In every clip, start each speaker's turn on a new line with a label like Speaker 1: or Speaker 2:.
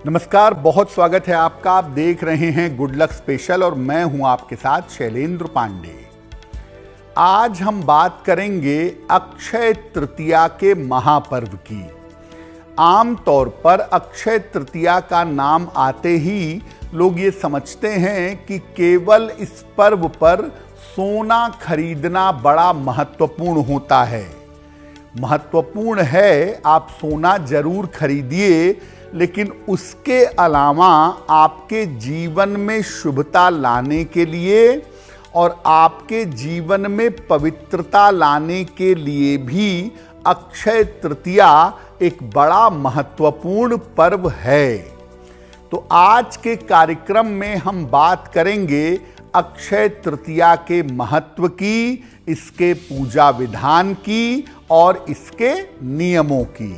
Speaker 1: नमस्कार, बहुत स्वागत है आपका। आप देख रहे हैं गुड लक स्पेशल और मैं हूं आपके साथ शैलेंद्र पांडे। आज हम बात करेंगे अक्षय तृतीया के महापर्व की। आमतौर पर अक्षय तृतीया का नाम आते ही लोग ये समझते हैं कि केवल इस पर्व पर सोना खरीदना बड़ा महत्वपूर्ण होता है। महत्वपूर्ण है, आप सोना जरूर खरीदिए, लेकिन उसके अलावा आपके जीवन में शुभता लाने के लिए और आपके जीवन में पवित्रता लाने के लिए भी अक्षय तृतीया एक बड़ा महत्वपूर्ण पर्व है। तो आज के कार्यक्रम में हम बात करेंगे अक्षय तृतीया के महत्व की, इसके पूजा विधान की और इसके नियमों की।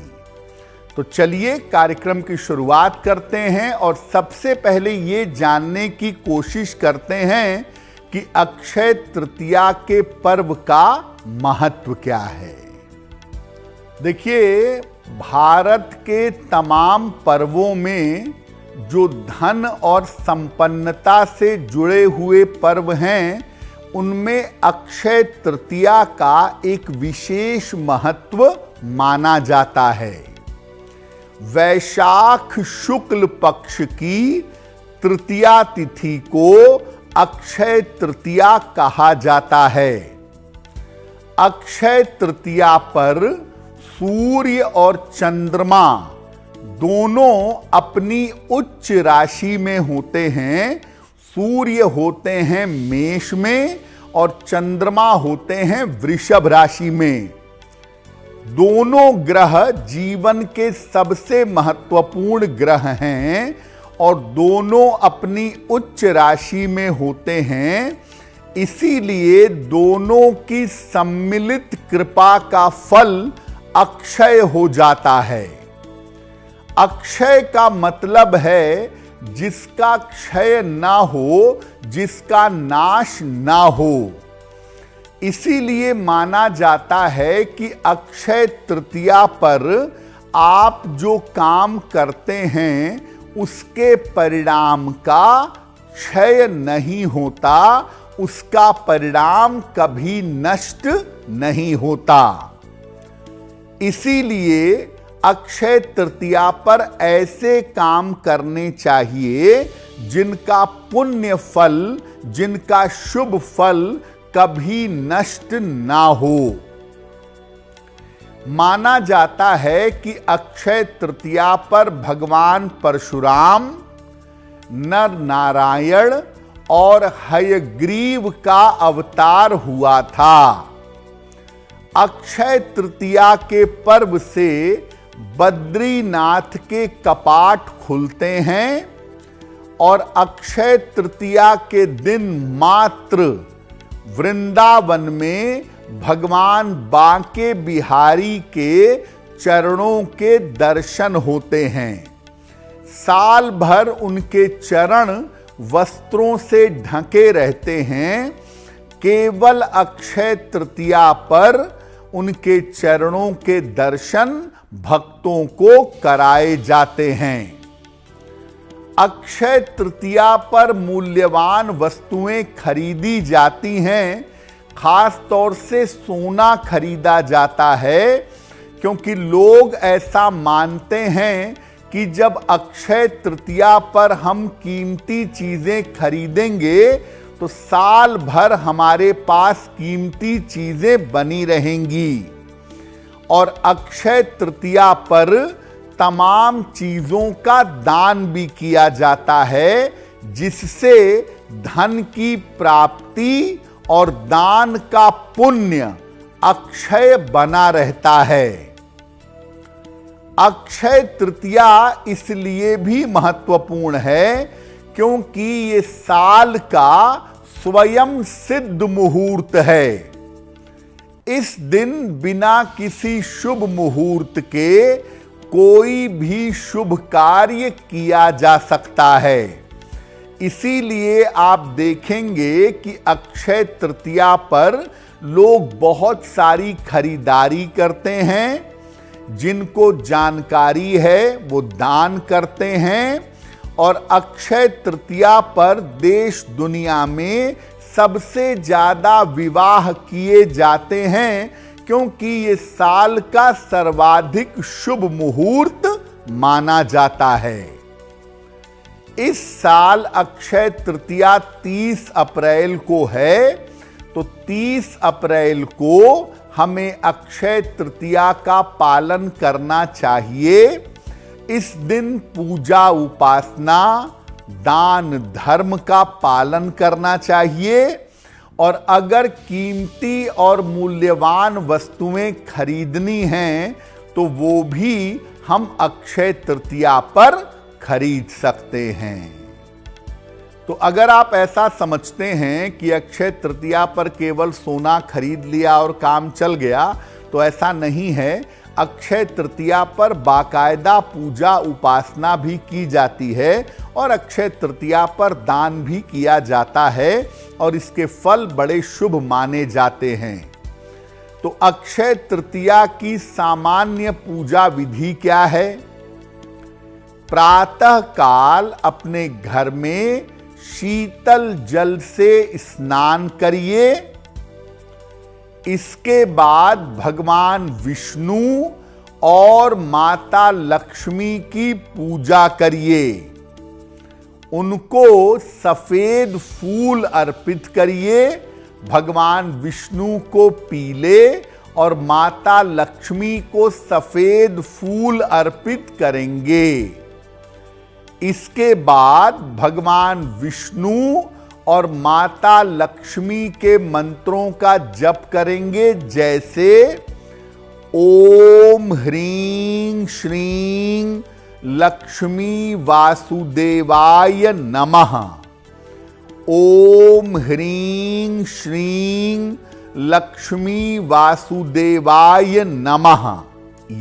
Speaker 1: तो चलिए कार्यक्रम की शुरुआत करते हैं और सबसे पहले ये जानने की कोशिश करते हैं कि अक्षय तृतीया के पर्व का महत्व क्या है। देखिए, भारत के तमाम पर्वों में जो धन और संपन्नता से जुड़े हुए पर्व हैं, उनमें अक्षय तृतीया का एक विशेष महत्व माना जाता है। वैशाख शुक्ल पक्ष की तृतीया तिथि को अक्षय तृतीया कहा जाता है। अक्षय तृतीया पर सूर्य और चंद्रमा दोनों अपनी उच्च राशि में होते हैं। सूर्य होते हैं मेष में और चंद्रमा होते हैं वृषभ राशि में। दोनों ग्रह जीवन के सबसे महत्वपूर्ण ग्रह हैं और दोनों अपनी उच्च राशि में होते हैं। इसीलिए दोनों की सम्मिलित कृपा का फल अक्षय हो जाता है। अक्षय का मतलब है जिसका क्षय ना हो, जिसका नाश ना हो। इसीलिए माना जाता है कि अक्षय तृतीया पर आप जो काम करते हैं उसके परिणाम का क्षय नहीं होता, उसका परिणाम कभी नष्ट नहीं होता। इसीलिए अक्षय तृतीया पर ऐसे काम करने चाहिए जिनका पुण्य फल, जिनका शुभ फल कभी नष्ट ना हो। माना जाता है कि अक्षय तृतीया पर भगवान परशुराम, नर नारायण और हयग्रीव का अवतार हुआ था। अक्षय तृतीया के पर्व से बद्रीनाथ के कपाट खुलते हैं और अक्षय तृतीया के दिन मात्र वृंदावन में भगवान बांके बिहारी के चरणों के दर्शन होते हैं। साल भर उनके चरण वस्त्रों से ढके रहते हैं। केवल अक्षय तृतीया पर उनके चरणों के दर्शन भक्तों को कराए जाते हैं। अक्षय तृतीया पर मूल्यवान वस्तुएं खरीदी जाती हैं। खास तौर से सोना खरीदा जाता है, क्योंकि लोग ऐसा मानते हैं कि जब अक्षय तृतीया पर हम कीमती चीजें खरीदेंगे तो साल भर हमारे पास कीमती चीजें बनी रहेंगी। और अक्षय तृतीया पर तमाम चीजों का दान भी किया जाता है, जिससे धन की प्राप्ति और दान का पुण्य अक्षय बना रहता है। अक्षय तृतीया इसलिए भी महत्वपूर्ण है क्योंकि ये साल का स्वयं सिद्ध मुहूर्त है। इस दिन बिना किसी शुभ मुहूर्त के कोई भी शुभ कार्य किया जा सकता है। इसीलिए आप देखेंगे कि अक्षय तृतीया पर लोग बहुत सारी खरीदारी करते हैं। जिनको जानकारी है वो दान करते हैं और अक्षय तृतीया पर देश दुनिया में सबसे ज्यादा विवाह किए जाते हैं, क्योंकि ये साल का सर्वाधिक शुभ मुहूर्त माना जाता है। इस साल अक्षय तृतीया 30 अप्रैल को है, तो 30 अप्रैल को हमें अक्षय तृतीया का पालन करना चाहिए। इस दिन पूजा उपासना दान धर्म का पालन करना चाहिए और अगर कीमती और मूल्यवान वस्तुएं खरीदनी हैं तो वो भी हम अक्षय तृतीया पर खरीद सकते हैं। तो अगर आप ऐसा समझते हैं कि अक्षय तृतीया पर केवल सोना खरीद लिया और काम चल गया, तो ऐसा नहीं है। अक्षय तृतीया पर बाकायदा पूजा उपासना भी की जाती है और अक्षय तृतीया पर दान भी किया जाता है और इसके फल बड़े शुभ माने जाते हैं। तो अक्षय तृतीया की सामान्य पूजा विधि क्या है? प्रातः काल अपने घर में शीतल जल से स्नान करिए। इसके बाद भगवान विष्णु और माता लक्ष्मी की पूजा करिए। उनको सफेद फूल अर्पित करिए। भगवान विष्णु को पीले और माता लक्ष्मी को सफेद फूल अर्पित करेंगे। इसके बाद भगवान विष्णु और माता लक्ष्मी के मंत्रों का जप करेंगे, जैसे ओम ह्रीं श्रीं लक्ष्मी वासुदेवाय नमः, ओम ह्रीं श्रीं लक्ष्मी वासुदेवाय नमः,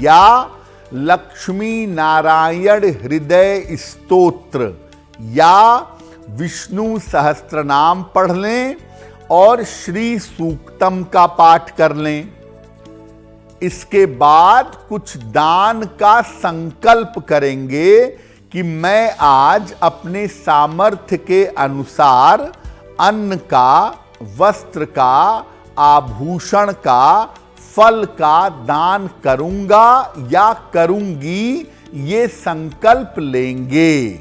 Speaker 1: या लक्ष्मी नारायण हृदय स्तोत्र या विष्णु सहस्त्रनाम पढ़ लें और श्री सूक्तम का पाठ कर लें। इसके बाद कुछ दान का संकल्प करेंगे कि मैं आज अपने सामर्थ्य के अनुसार अन्न का, वस्त्र का, आभूषण का, फल का दान करूंगा या करूंगी, ये संकल्प लेंगे।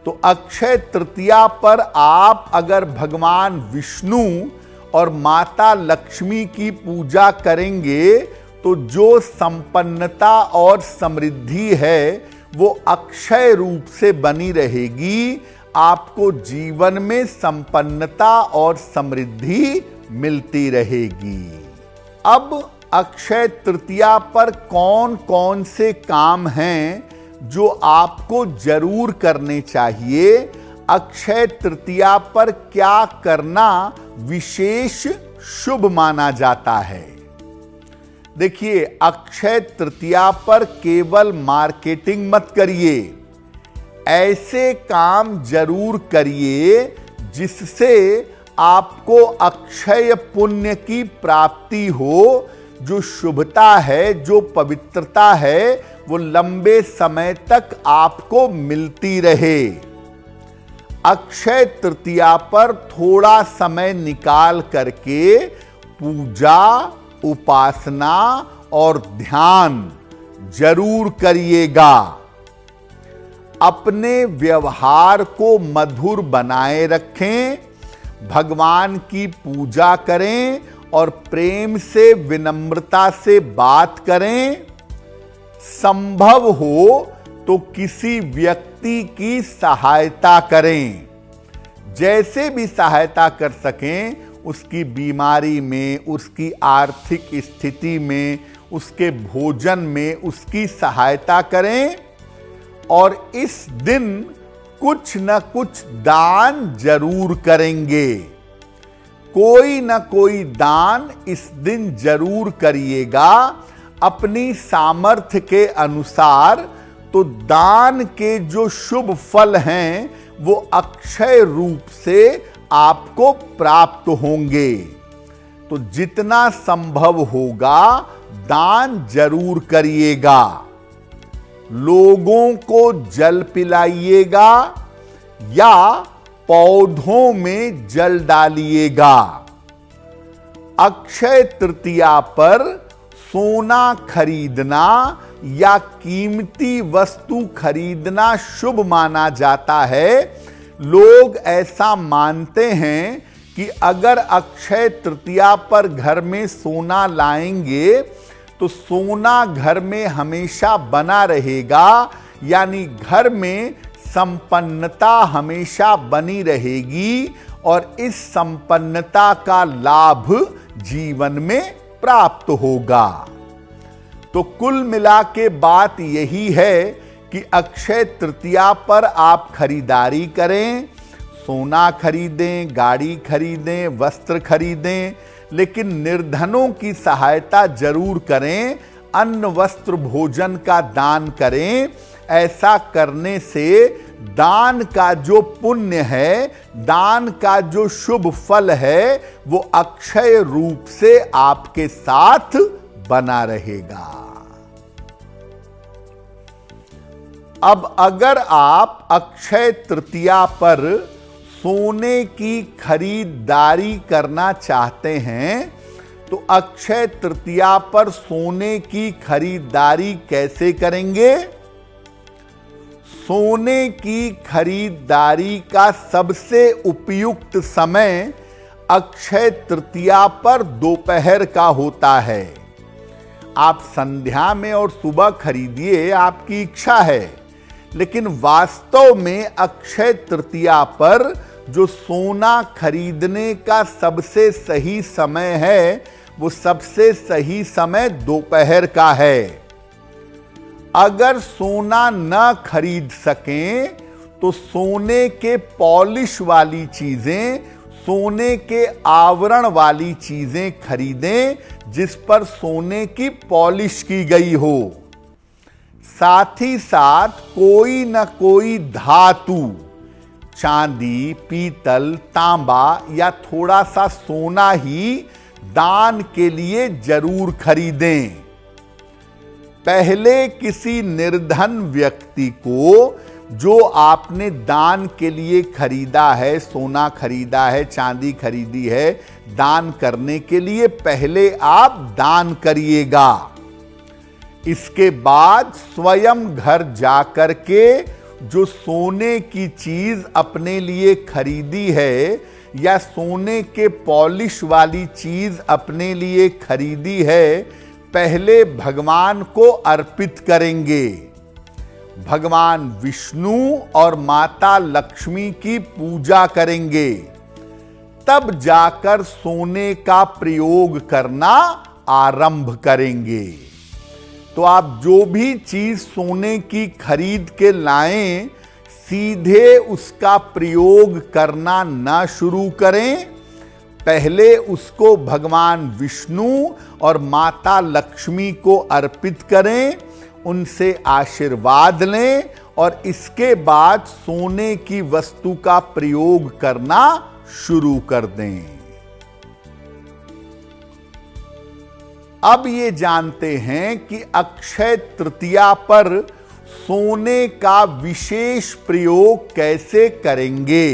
Speaker 1: तो अक्षय तृतीया पर आप अगर भगवान विष्णु और माता लक्ष्मी की पूजा करेंगे तो जो संपन्नता और समृद्धि है वो अक्षय रूप से बनी रहेगी। आपको जीवन में संपन्नता और समृद्धि मिलती रहेगी। अब अक्षय तृतीया पर कौन कौन से काम हैं जो आपको जरूर करने चाहिए? अक्षय तृतीया पर क्या करना विशेष शुभ माना जाता है? देखिए, अक्षय तृतीया पर केवल मार्केटिंग मत करिए, ऐसे काम जरूर करिए जिससे आपको अक्षय पुण्य की प्राप्ति हो। जो शुभता है, जो पवित्रता है, वो लंबे समय तक आपको मिलती रहे। अक्षय तृतीया पर थोड़ा समय निकाल करके पूजा, उपासना और ध्यान जरूर करिएगा। अपने व्यवहार को मधुर बनाए रखें, भगवान की पूजा करें और प्रेम से, विनम्रता से बात करें। संभव हो तो किसी व्यक्ति की सहायता करें, जैसे भी सहायता कर सकें। उसकी बीमारी में, उसकी आर्थिक स्थिति में, उसके भोजन में उसकी सहायता करें और इस दिन कुछ न कुछ दान जरूर करेंगे। कोई न कोई दान इस दिन जरूर करिएगा अपनी सामर्थ्य के अनुसार। तो दान के जो शुभ फल हैं वो अक्षय रूप से आपको प्राप्त होंगे। तो जितना संभव होगा दान जरूर करिएगा। लोगों को जल पिलाइएगा या पौधों में जल डालिएगा। अक्षय तृतीया पर सोना खरीदना या कीमती वस्तु खरीदना शुभ माना जाता है। लोग ऐसा मानते हैं कि अगर अक्षय तृतीया पर घर में सोना लाएंगे तो सोना घर में हमेशा बना रहेगा, यानी घर में संपन्नता हमेशा बनी रहेगी और इस संपन्नता का लाभ जीवन में प्राप्त होगा। तो कुल मिला के बात यही है कि अक्षय तृतीया पर आप खरीदारी करें, सोना खरीदें, गाड़ी खरीदें, वस्त्र खरीदें, लेकिन निर्धनों की सहायता जरूर करें, अन्न वस्त्र भोजन का दान करें। ऐसा करने से दान का जो पुण्य है, दान का जो शुभ फल है, वो अक्षय रूप से आपके साथ बना रहेगा। अब अगर आप अक्षय तृतीया पर सोने की खरीदारी करना चाहते हैं तो अक्षय तृतीया पर सोने की खरीदारी कैसे करेंगे? सोने की खरीदारी का सबसे उपयुक्त समय अक्षय तृतीया पर दोपहर का होता है। आप संध्या में और सुबह खरीदिए, आपकी इच्छा है, लेकिन वास्तव में अक्षय तृतीया पर जो सोना खरीदने का सबसे सही समय है, वो सबसे सही समय दोपहर का है। अगर सोना न खरीद सकें तो सोने के पॉलिश वाली चीजें, सोने के आवरण वाली चीजें खरीदें जिस पर सोने की पॉलिश की गई हो। साथ ही साथ कोई न कोई धातु, चांदी, पीतल, तांबा या थोड़ा सा सोना ही दान के लिए जरूर खरीदें। पहले किसी निर्धन व्यक्ति को जो आपने दान के लिए खरीदा है, सोना खरीदा है, चांदी खरीदी है, दान करने के लिए पहले आप दान करिएगा। इसके बाद स्वयं घर जाकर के जो सोने की चीज अपने लिए खरीदी है या सोने के पॉलिश वाली चीज अपने लिए खरीदी है, पहले भगवान को अर्पित करेंगे। भगवान विष्णु और माता लक्ष्मी की पूजा करेंगे, तब जाकर सोने का प्रयोग करना आरंभ करेंगे। तो आप जो भी चीज सोने की खरीद के लाएं, सीधे उसका प्रयोग करना ना शुरू करें। पहले उसको भगवान विष्णु और माता लक्ष्मी को अर्पित करें, उनसे आशीर्वाद लें और इसके बाद सोने की वस्तु का प्रयोग करना शुरू कर दें। अब ये जानते हैं कि अक्षय तृतीया पर सोने का विशेष प्रयोग कैसे करेंगे।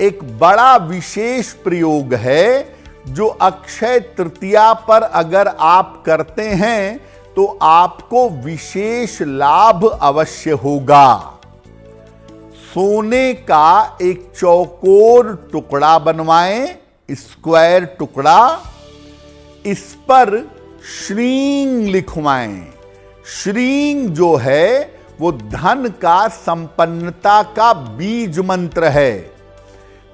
Speaker 1: एक बड़ा विशेष प्रयोग है जो अक्षय तृतीया पर अगर आप करते हैं तो आपको विशेष लाभ अवश्य होगा। सोने का एक चौकोर टुकड़ा बनवाएं, स्क्वायर टुकड़ा, इस पर श्रीं लिखवाएं। श्रीं जो है वो धन का, संपन्नता का बीज मंत्र है,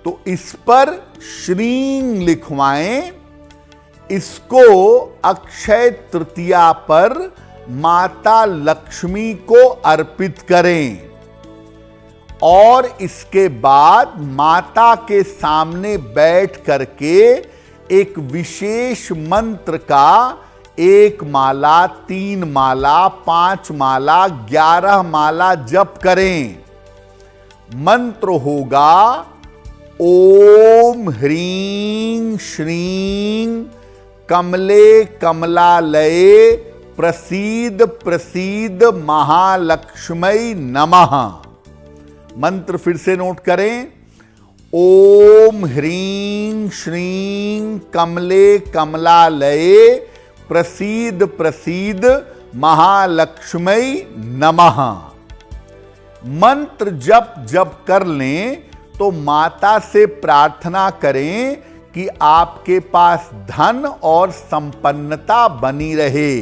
Speaker 1: तो इस पर श्रीं लिखवाएं। इसको अक्षय तृतीया पर माता लक्ष्मी को अर्पित करें और इसके बाद माता के सामने बैठ करके एक विशेष मंत्र का 1 माला, 3 माला, 5 माला, 11 माला जप करें। मंत्र होगा ओम ह्रीं श्रीं कमले कमलालये प्रसीद प्रसीद महालक्ष्मी नमः। मंत्र फिर से नोट करें। ओम ह्रीं श्रीं कमले कमलालये प्रसीद प्रसीद महालक्ष्मी नमः। मंत्र जप कर लें तो माता से प्रार्थना करें कि आपके पास धन और संपन्नता बनी रहे।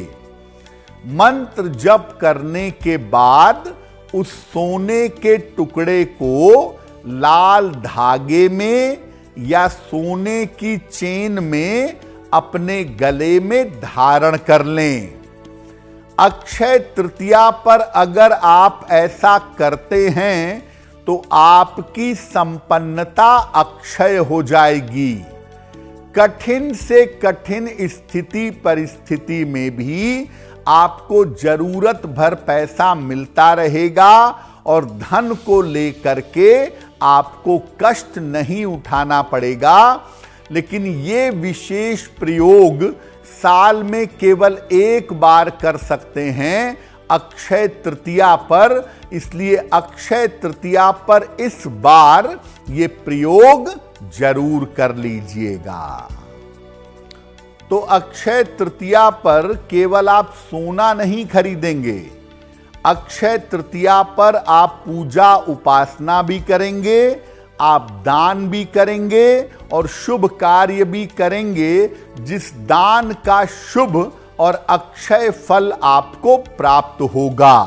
Speaker 1: मंत्र जप करने के बाद उस सोने के टुकड़े को लाल धागे में या सोने की चेन में अपने गले में धारण कर लें। अक्षय तृतीया पर अगर आप ऐसा करते हैं तो आपकी संपन्नता अक्षय हो जाएगी। कठिन से कठिन स्थिति परिस्थिति में भी आपको जरूरत भर पैसा मिलता रहेगा और धन को लेकर के आपको कष्ट नहीं उठाना पड़ेगा। लेकिन ये विशेष प्रयोग साल में केवल एक बार कर सकते हैं, अक्षय तृतीया पर। इसलिए अक्षय तृतीया पर इस बार ये प्रयोग जरूर कर लीजिएगा। तो अक्षय तृतीया पर केवल आप सोना नहीं खरीदेंगे, अक्षय तृतीया पर आप पूजा उपासना भी करेंगे, आप दान भी करेंगे और शुभ कार्य भी करेंगे, जिस दान का शुभ और अक्षय फल आपको प्राप्त होगा।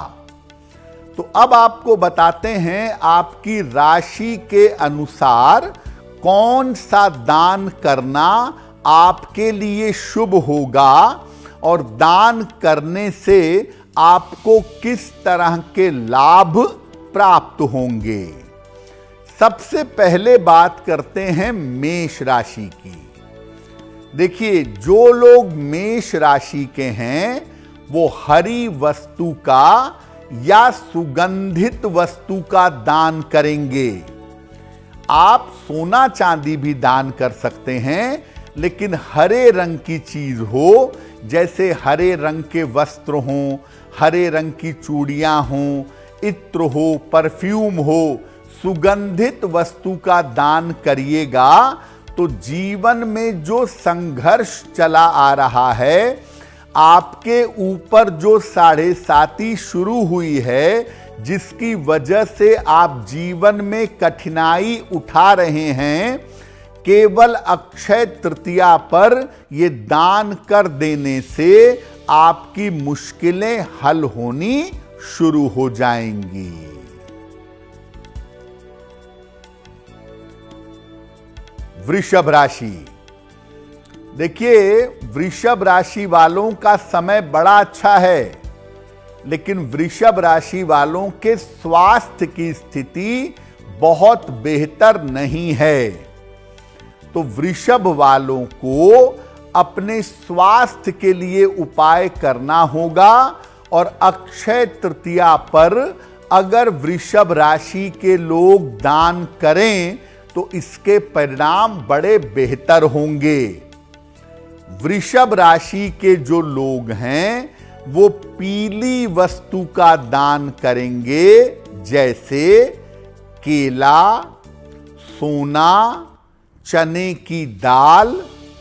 Speaker 1: तो अब आपको बताते हैं आपकी राशि के अनुसार कौन सा दान करना आपके लिए शुभ होगा और दान करने से आपको किस तरह के लाभ प्राप्त होंगे। सबसे पहले बात करते हैं मेष राशि की। देखिए, जो लोग मेष राशि के हैं वो हरी वस्तु का या सुगंधित वस्तु का दान करेंगे। आप सोना चांदी भी दान कर सकते हैं, लेकिन हरे रंग की चीज हो, जैसे हरे रंग के वस्त्र हों, हरे रंग की चूड़ियां हों, इत्र हो, परफ्यूम हो, सुगंधित वस्तु का दान करिएगा तो जीवन में जो संघर्ष चला आ रहा है, आपके ऊपर जो 7.5 शुरू हुई है, जिसकी वजह से आप जीवन में कठिनाई उठा रहे हैं, केवल अक्षय तृतीया पर ये दान कर देने से आपकी मुश्किलें हल होनी शुरू हो जाएंगी। वृषभ राशि। देखिए, वृषभ राशि वालों का समय बड़ा अच्छा है, लेकिन वृषभ राशि वालों के स्वास्थ्य की स्थिति बहुत बेहतर नहीं है। तो वृषभ वालों को अपने स्वास्थ्य के लिए उपाय करना होगा और अक्षय तृतीया पर अगर वृषभ राशि के लोग दान करें तो इसके परिणाम बड़े बेहतर होंगे। वृषभ राशि के जो लोग हैं वो पीली वस्तु का दान करेंगे, जैसे केला, सोना, चने की दाल,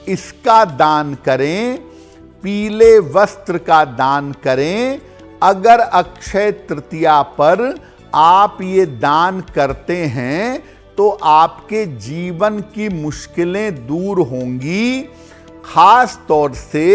Speaker 1: इसका दान करें, पीले वस्त्र का दान करें। अगर अक्षय तृतीया पर आप ये दान करते हैं तो आपके जीवन की मुश्किलें दूर होंगी। खास तौर से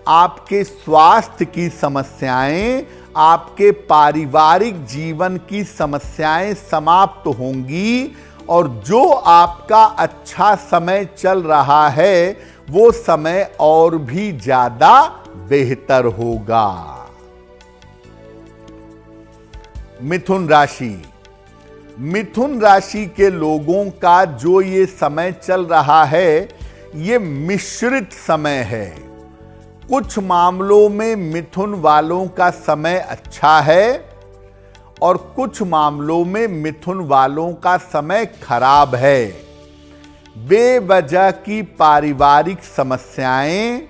Speaker 1: आपके स्वास्थ्य की समस्याएं, आपके पारिवारिक जीवन की समस्याएं समाप्त होंगी और जो आपका अच्छा समय चल रहा है वो समय और भी ज्यादा बेहतर होगा। मिथुन राशि। मिथुन राशि के लोगों का जो ये समय चल रहा है ये मिश्रित समय है। कुछ मामलों में मिथुन वालों का समय अच्छा है और कुछ मामलों में मिथुन वालों का समय खराब है। बेवजह की पारिवारिक समस्याएं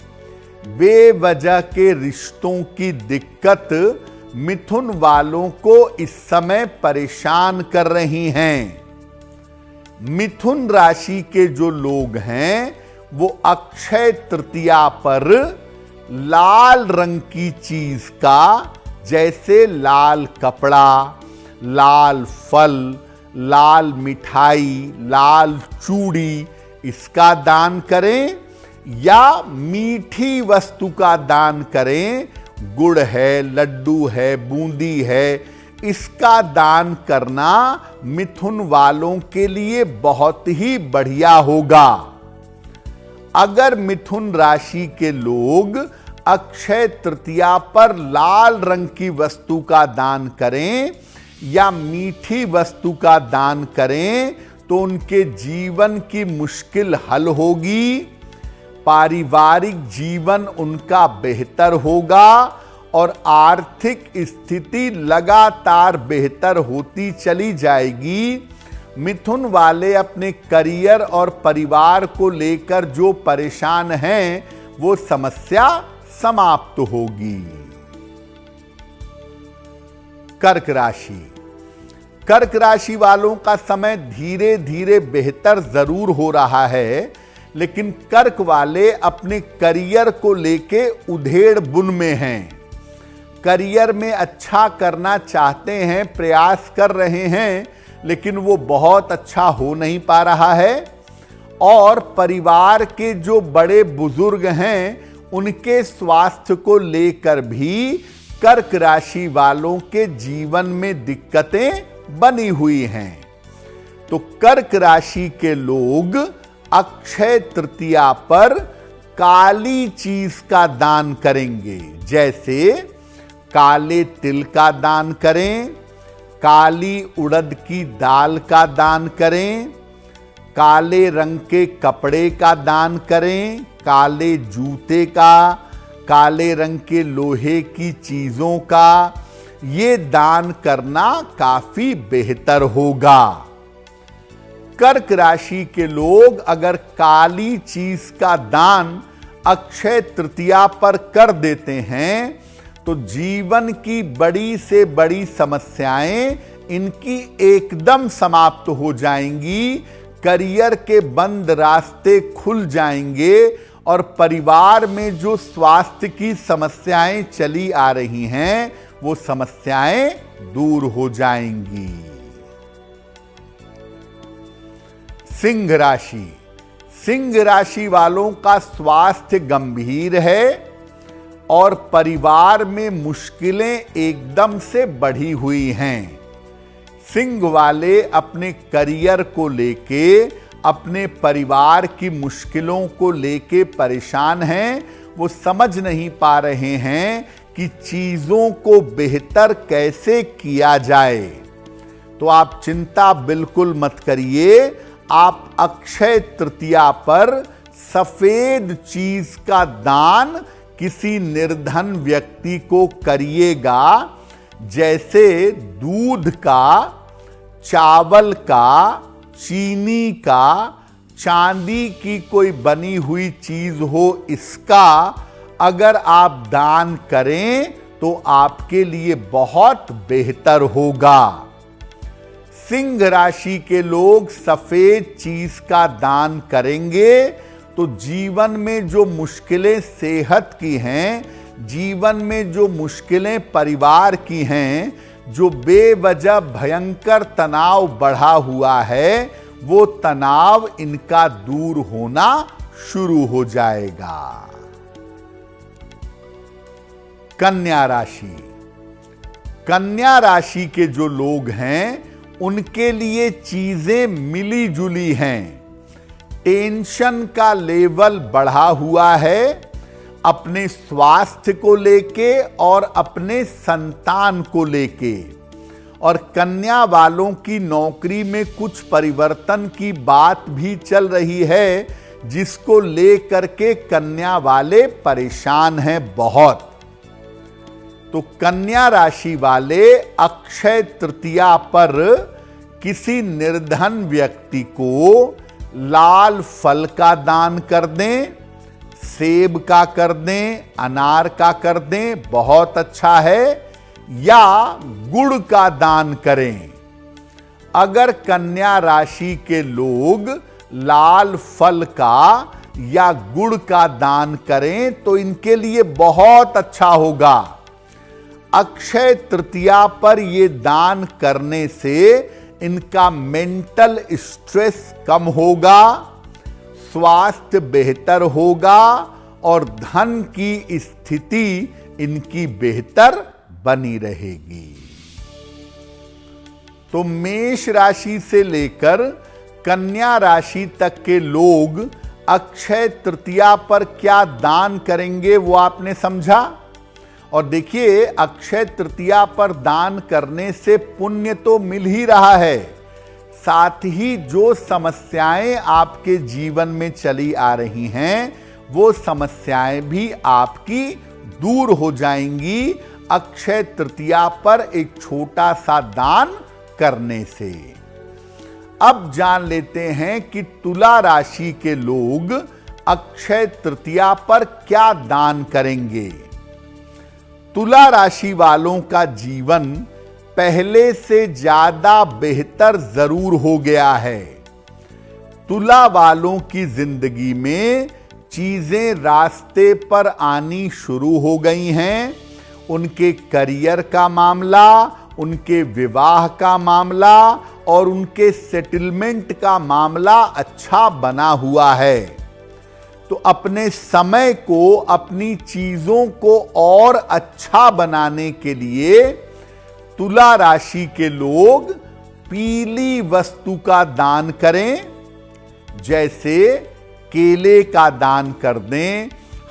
Speaker 1: बेवजह के रिश्तों की दिक्कत मिथुन वालों को इस समय परेशान कर रही हैं। मिथुन राशि के जो लोग हैं वो अक्षय तृतीया पर लाल रंग की चीज का, जैसे लाल कपड़ा, लाल फल, लाल मिठाई, लाल चूड़ी, इसका दान करें या मीठी वस्तु का दान करें। गुड़ है, लड्डू है, बूंदी है, इसका दान करना मिथुन वालों के लिए बहुत ही बढ़िया होगा। अगर मिथुन राशि के लोग अक्षय तृतीया पर लाल रंग की वस्तु का दान करें या मीठी वस्तु का दान करें तो उनके जीवन की मुश्किल हल होगी, पारिवारिक जीवन उनका बेहतर होगा और आर्थिक स्थिति लगातार बेहतर होती चली जाएगी। मिथुन वाले अपने करियर और परिवार को लेकर जो परेशान हैं वो समस्या समाप्त होगी। कर्क राशि। कर्क राशि वालों का समय धीरे धीरे बेहतर जरूर हो रहा है, लेकिन कर्क वाले अपने करियर को लेके उधेड़ बुन में हैं। करियर में अच्छा करना चाहते हैं, प्रयास कर रहे हैं, लेकिन वो बहुत अच्छा हो नहीं पा रहा है। और परिवार के जो बड़े बुजुर्ग हैं उनके स्वास्थ्य को लेकर भी कर्क राशि वालों के जीवन में दिक्कतें बनी हुई हैं। तो कर्क राशि के लोग अक्षय तृतीया पर काली चीज का दान करेंगे, जैसे काले तिल का दान करें, काली उड़द की दाल का दान करें, काले रंग के कपड़े का दान करें, काले जूते का, काले रंग के लोहे की चीजों का, ये दान करना काफी बेहतर होगा। कर्क राशि के लोग अगर काली चीज का दान अक्षय तृतीया पर कर देते हैं तो जीवन की बड़ी से बड़ी समस्याएं इनकी एकदम समाप्त हो जाएंगी, करियर के बंद रास्ते खुल जाएंगे और परिवार में जो स्वास्थ्य की समस्याएं चली आ रही हैं वो समस्याएं दूर हो जाएंगी। सिंह राशि। सिंह राशि वालों का स्वास्थ्य गंभीर है और परिवार में मुश्किलें एकदम से बढ़ी हुई हैं। सिंह वाले अपने करियर को लेके, अपने परिवार की मुश्किलों को लेके परेशान हैं। वो समझ नहीं पा रहे हैं कि चीजों को बेहतर कैसे किया जाए। तो आप चिंता बिल्कुल मत करिए। आप अक्षय तृतीया पर सफेद चीज का दान किसी निर्धन व्यक्ति को करिएगा, जैसे दूध का, चावल का, चीनी का, चांदी की कोई बनी हुई चीज हो, इसका अगर आप दान करें तो आपके लिए बहुत बेहतर होगा। सिंह राशि के लोग सफेद चीज का दान करेंगे तो जीवन में जो मुश्किलें सेहत की हैं, जीवन में जो मुश्किलें परिवार की हैं, जो बेवजह भयंकर तनाव बढ़ा हुआ है, वो तनाव इनका दूर होना शुरू हो जाएगा। कन्या राशि। कन्या राशि के जो लोग हैं उनके लिए चीजें मिली जुली हैं। टेंशन का लेवल बढ़ा हुआ है अपने स्वास्थ्य को लेके और अपने संतान को लेके। और कन्या वालों की नौकरी में कुछ परिवर्तन की बात भी चल रही है, जिसको लेकर के कन्या वाले परेशान हैं बहुत। तो कन्या राशि वाले अक्षय तृतीया पर किसी निर्धन व्यक्ति को लाल फल का दान कर दें, सेब का कर दें, अनार का कर दें, बहुत अच्छा है, या गुड़ का दान करें। अगर कन्या राशि के लोग लाल फल का या गुड़ का दान करें तो इनके लिए बहुत अच्छा होगा। अक्षय तृतीया पर यह दान करने से इनका मेंटल स्ट्रेस कम होगा, स्वास्थ्य बेहतर होगा और धन की स्थिति इनकी बेहतर बनी रहेगी। तो मेष राशि से लेकर कन्या राशि तक के लोग अक्षय तृतीया पर क्या दान करेंगे वो आपने समझा। और देखिए, अक्षय तृतीया पर दान करने से पुण्य तो मिल ही रहा है, साथ ही जो समस्याएं आपके जीवन में चली आ रही हैं वो समस्याएं भी आपकी दूर हो जाएंगी अक्षय तृतीया पर एक छोटा सा दान करने से। अब जान लेते हैं कि तुला राशि के लोग अक्षय तृतीया पर क्या दान करेंगे। तुला राशि वालों का जीवन पहले से ज्यादा बेहतर जरूर हो गया है। तुला वालों की जिंदगी में चीजें रास्ते पर आनी शुरू हो गई हैं। उनके करियर का मामला, उनके विवाह का मामला और उनके सेटलमेंट का मामला अच्छा बना हुआ है। तो अपने समय को, अपनी चीजों को और अच्छा बनाने के लिए तुला राशि के लोग पीली वस्तु का दान करें, जैसे केले का दान कर दें,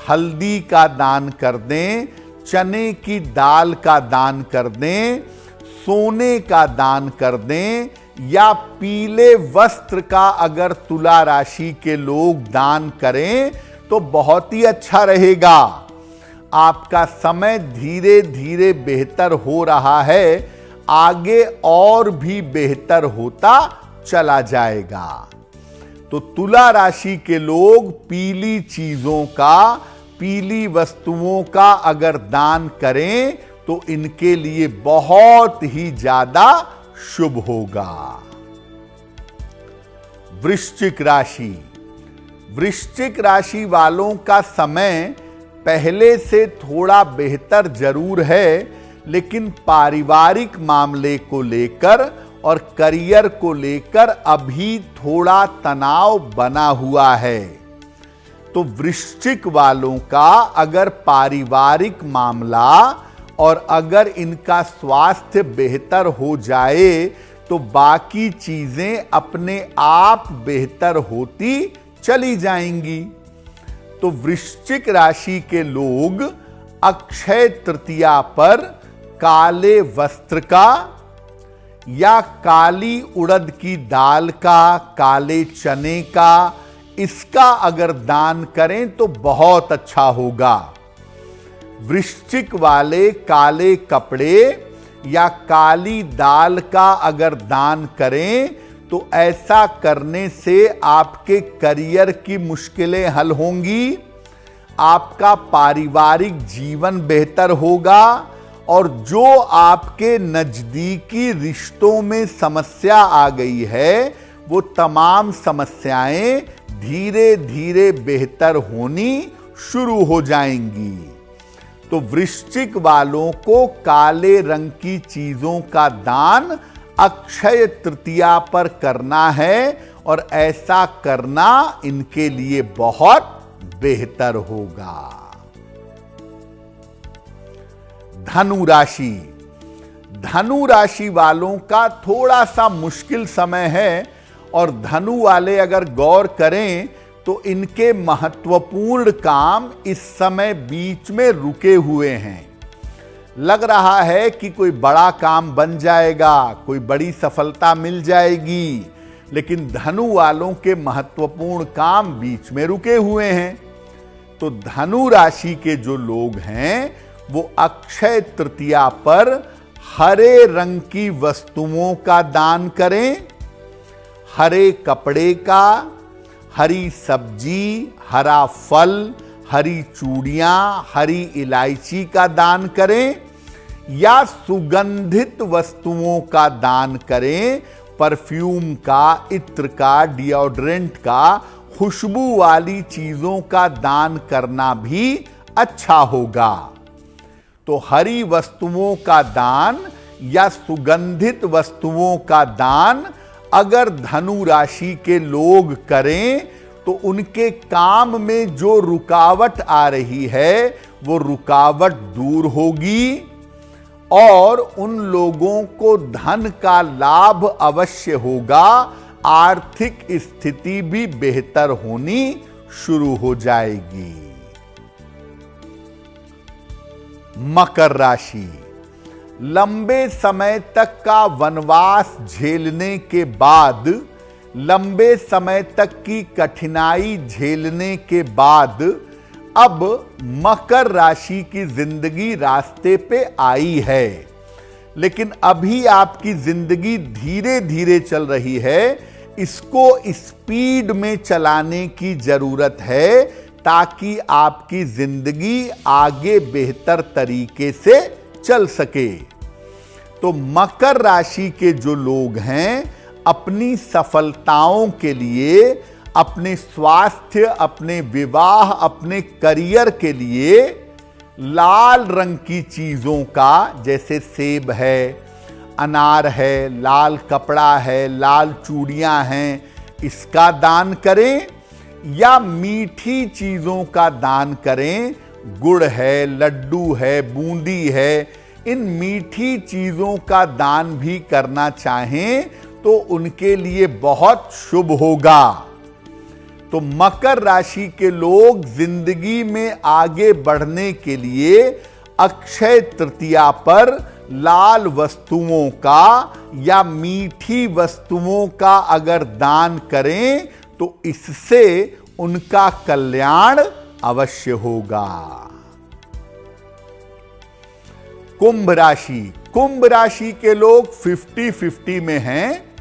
Speaker 1: हल्दी का दान कर दें, चने की दाल का दान कर दें, सोने का दान कर दें, या पीले वस्त्र का अगर तुला राशि के लोग दान करें तो बहुत ही अच्छा रहेगा। आपका समय धीरे धीरे बेहतर हो रहा है, आगे और भी बेहतर होता चला जाएगा। तो तुला राशि के लोग पीली चीजों का, पीली वस्तुओं का अगर दान करें तो इनके लिए बहुत ही ज्यादा शुभ होगा। वृश्चिक राशि, वृश्चिक राशि वालों का समय पहले से थोड़ा बेहतर जरूर है, लेकिन पारिवारिक मामले को लेकर और करियर को लेकर अभी थोड़ा तनाव बना हुआ है। तो वृश्चिक वालों का अगर पारिवारिक मामला और अगर इनका स्वास्थ्य बेहतर हो जाए तो बाकी चीजें अपने आप बेहतर होती चली जाएंगी। तो वृश्चिक राशि के लोग अक्षय तृतीया पर काले वस्त्र का या काली उड़द की दाल का, काले चने का, इसका अगर दान करें तो बहुत अच्छा होगा। वृश्चिक वाले काले कपड़े या काली दाल का अगर दान करें तो ऐसा करने से आपके करियर की मुश्किलें हल होंगी, आपका पारिवारिक जीवन बेहतर होगा और जो आपके नजदीकी रिश्तों में समस्या आ गई है वो तमाम समस्याएं धीरे धीरे बेहतर होनी शुरू हो जाएंगी। तो वृश्चिक वालों को काले रंग की चीजों का दान अक्षय तृतीया पर करना है और ऐसा करना इनके लिए बहुत बेहतर होगा। धनु राशि, धनु राशि वालों का थोड़ा सा मुश्किल समय है और धनु वाले अगर गौर करें तो इनके महत्वपूर्ण काम इस समय बीच में रुके हुए हैं। लग रहा है कि कोई बड़ा काम बन जाएगा, कोई बड़ी सफलता मिल जाएगी, लेकिन धनु वालों के महत्वपूर्ण काम बीच में रुके हुए हैं। तो धनु राशि के जो लोग हैं वो अक्षय तृतीया पर हरे रंग की वस्तुओं का दान करें, हरे कपड़े का, हरी सब्जी, हरा फल, हरी चूड़ियां, हरी इलायची का दान करें या सुगंधित वस्तुओं का दान करें, परफ्यूम का, इत्र का, डिओड्रेंट का, खुशबू वाली चीजों का दान करना भी अच्छा होगा। तो हरी वस्तुओं का दान या सुगंधित वस्तुओं का दान अगर धनु राशि के लोग करें तो उनके काम में जो रुकावट आ रही है वो रुकावट दूर होगी और उन लोगों को धन का लाभ अवश्य होगा। आर्थिक स्थिति भी बेहतर होनी शुरू हो जाएगी। मकर राशि, लंबे समय तक का वनवास झेलने के बाद, लंबे समय तक की कठिनाई झेलने के बाद अब मकर राशि की जिंदगी रास्ते पे आई है। लेकिन अभी आपकी जिंदगी धीरे धीरे चल रही है, इसको स्पीड में चलाने की जरूरत है ताकि आपकी जिंदगी आगे बेहतर तरीके से चल सके। तो मकर राशि के जो लोग हैं अपनी सफलताओं के लिए, अपने स्वास्थ्य, अपने विवाह, अपने करियर के लिए लाल रंग की चीजों का, जैसे सेब है, अनार है, लाल कपड़ा है, लाल चूड़ियां हैं, इसका दान करें या मीठी चीजों का दान करें। गुड़ है, लड्डू है, बूंदी है, इन मीठी चीजों का दान भी करना चाहें तो उनके लिए बहुत शुभ होगा। तो मकर राशि के लोग जिंदगी में आगे बढ़ने के लिए अक्षय तृतीया पर लाल वस्तुओं का या मीठी वस्तुओं का अगर दान करें तो इससे उनका कल्याण अवश्य होगा। कुंभ राशि, कुंभ राशि के लोग 50-50 में हैं।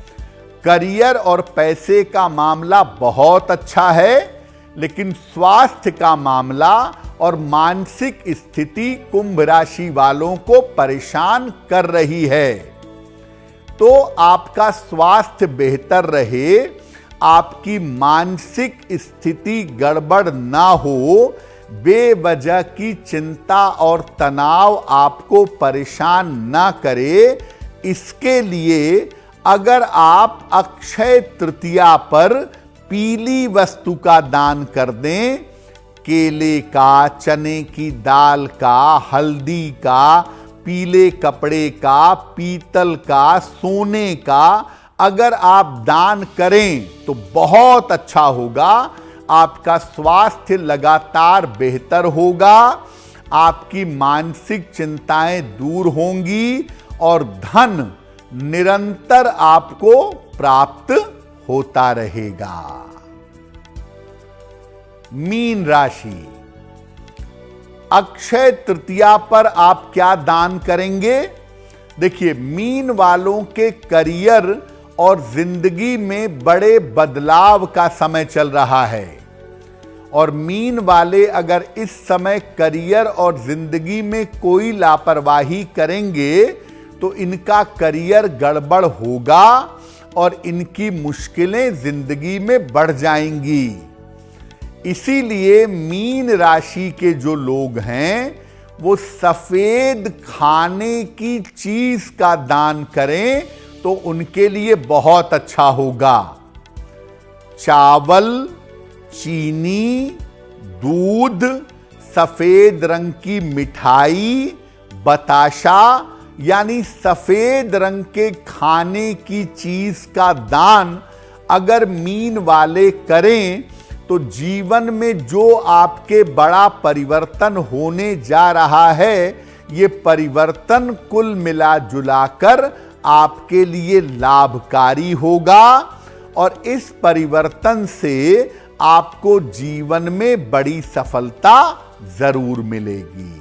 Speaker 1: करियर और पैसे का मामला बहुत अच्छा है, लेकिन स्वास्थ्य का मामला और मानसिक स्थिति कुंभ राशि वालों को परेशान कर रही है। तो आपका स्वास्थ्य बेहतर रहे, आपकी मानसिक स्थिति गड़बड़ ना हो, बेवजह की चिंता और तनाव आपको परेशान ना करे, इसके लिए अगर आप अक्षय तृतीया पर पीली वस्तु का दान कर दें, केले का, चने की दाल का, हल्दी का, पीले कपड़े का, पीतल का, सोने का अगर आप दान करें तो बहुत अच्छा होगा। आपका स्वास्थ्य लगातार बेहतर होगा, आपकी मानसिक चिंताएं दूर होंगी और धन निरंतर आपको प्राप्त होता रहेगा। मीन राशि, अक्षय तृतीया पर आप क्या दान करेंगे? देखिए, मीन वालों के करियर और जिंदगी में बड़े बदलाव का समय चल रहा है और मीन वाले अगर इस समय करियर और जिंदगी में कोई लापरवाही करेंगे तो इनका करियर गड़बड़ होगा और इनकी मुश्किलें जिंदगी में बढ़ जाएंगी। इसीलिए मीन राशि के जो लोग हैं वो सफेद खाने की चीज का दान करें तो उनके लिए बहुत अच्छा होगा। चावल, चीनी, दूध, सफेद रंग की मिठाई, बताशा यानी सफेद रंग के खाने की चीज का दान अगर मीन वाले करें तो जीवन में जो आपके बड़ा परिवर्तन होने जा रहा है, ये परिवर्तन कुल मिला जुलाकर आपके लिए लाभकारी होगा और इस परिवर्तन से आपको जीवन में बड़ी सफलता जरूर मिलेगी।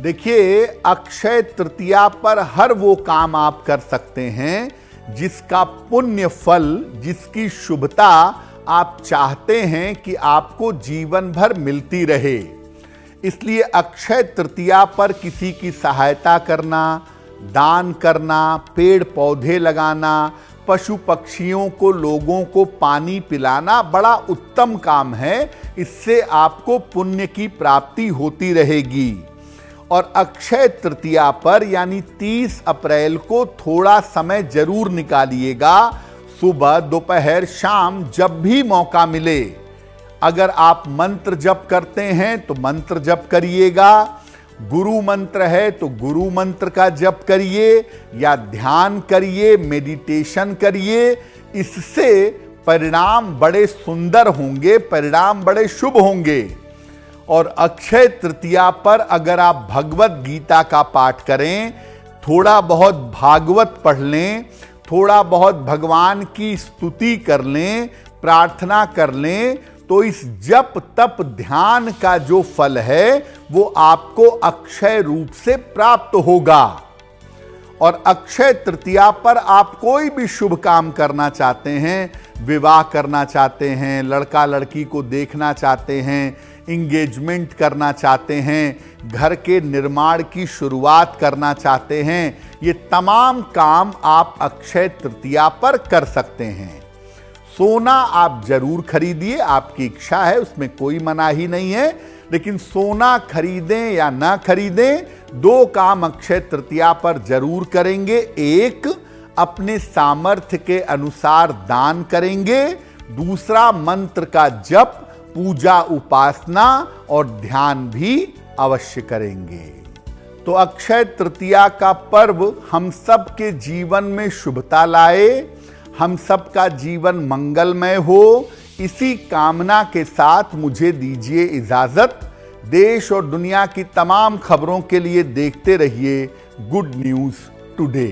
Speaker 1: देखिए, अक्षय तृतीया पर हर वो काम आप कर सकते हैं जिसका पुण्य फल, जिसकी शुभता आप चाहते हैं कि आपको जीवन भर मिलती रहे। इसलिए अक्षय तृतीया पर किसी की सहायता करना, दान करना, पेड़ पौधे लगाना, पशु पक्षियों को, लोगों को पानी पिलाना बड़ा उत्तम काम है। इससे आपको पुण्य की प्राप्ति होती रहेगी। और अक्षय तृतीया पर यानी 30 अप्रैल को थोड़ा समय जरूर निकालिएगा, सुबह, दोपहर, शाम, जब भी मौका मिले। अगर आप मंत्र जप करते हैं तो मंत्र जप करिएगा, गुरु मंत्र है तो गुरु मंत्र का जप करिए या ध्यान करिए, मेडिटेशन करिए। इससे परिणाम बड़े सुंदर होंगे, परिणाम बड़े शुभ होंगे। और अक्षय तृतीया पर अगर आप भगवत गीता का पाठ करें, थोड़ा बहुत भागवत पढ़ लें, थोड़ा बहुत भगवान की स्तुति कर लें, प्रार्थना कर लें, तो इस जप तप ध्यान का जो फल है वो आपको अक्षय रूप से प्राप्त होगा। और अक्षय तृतीया पर आप कोई भी शुभ काम करना चाहते हैं, विवाह करना चाहते हैं, लड़का लड़की को देखना चाहते हैं, इंगेजमेंट करना चाहते हैं, घर के निर्माण की शुरुआत करना चाहते हैं, ये तमाम काम आप अक्षय तृतीया पर कर सकते हैं। सोना आप जरूर खरीदिए, आपकी इच्छा है, उसमें कोई मनाही नहीं है। लेकिन सोना खरीदें या ना खरीदें, 2 काम अक्षय तृतीया पर जरूर करेंगे। एक, अपने सामर्थ्य के अनुसार दान करेंगे। दूसरा, मंत्र का जप, पूजा, उपासना और ध्यान भी अवश्य करेंगे। तो अक्षय तृतीया का पर्व हम सब के जीवन में शुभता लाए, हम सबका जीवन मंगलमय हो, इसी कामना के साथ मुझे दीजिए इजाजत। देश और दुनिया की तमाम खबरों के लिए देखते रहिए गुड न्यूज टुडे।